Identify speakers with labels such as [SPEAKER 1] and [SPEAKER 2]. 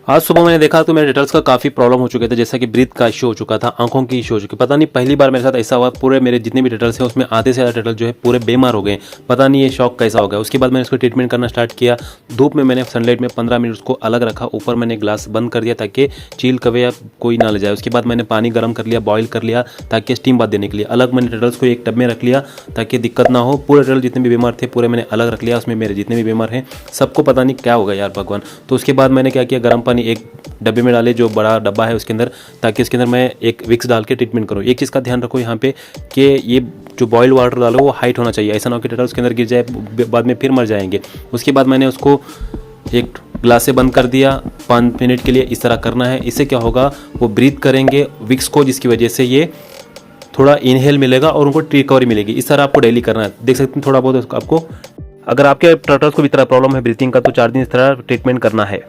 [SPEAKER 1] आज सुबह मैंने देखा तो मेरे टर्टल्स का काफ़ी प्रॉब्लम हो चुके थे, जैसा कि ब्रीथ का इशू हो चुका था, आंखों की इशू हो चुकी। पता नहीं पहली बार मेरे साथ ऐसा हुआ। पूरे मेरे जितने भी टर्टल्स हैं उसमें आधे से ज़्यादा टर्टल जो है पूरे बीमार हो गए। पता नहीं ये शौक कैसा हो गया। उसके बाद मैंने इसको ट्रीटमेंट करना स्टार्ट किया। धूप में मैंने सनलाइट में 15 मिनट उसको अलग रखा। ऊपर मैंने ग्लास बंद कर दिया ताकि चील कवे या कोई ना ले जाए। उसके बाद मैंने पानी गर्म कर लिया, बॉईल कर लिया ताकि स्टीम बात देने के लिए। अलग मैंने टर्टल्स को एक टब में रख लिया ताकि दिक्कत ना हो। पूरे टर्टल जितने भी बीमार थे पूरे मैंने अलग रख लिया। उसमें मेरे जितने भी बीमार हैं सबको पता नहीं क्या होगा यार भगवान। तो उसके बाद मैंने क्या किया, गर्म पानी एक डब्बे में डाले, जो बड़ा डब्बा है उसके अंदर, ताकि उसके अंदर मैं एक विक्स डाल के ट्रीटमेंट करूँ। एक चीज़ का ध्यान रखो यहाँ पे कि ये जो बॉइल्ड वाटर डालो वो हाइट होना चाहिए। ऐसा ना हो कि टर्टल उसके अंदर गिर जाए, बाद में फिर मर जाएंगे। उसके बाद मैंने उसको एक ग्लास से बंद कर दिया 5 मिनट के लिए। इस तरह करना है। इससे क्या होगा, वो ब्रीथ करेंगे विक्स को, जिसकी वजह से ये थोड़ा इनहेल मिलेगा और उनको रिकवरी मिलेगी। इस तरह आपको डेली करना है। देख सकते हैं थोड़ा बहुत आपको, अगर आपके टर्टल्स को भी तरह प्रॉब्लम है ब्रीथिंग का, तो 4 दिन इस तरह ट्रीटमेंट करना है।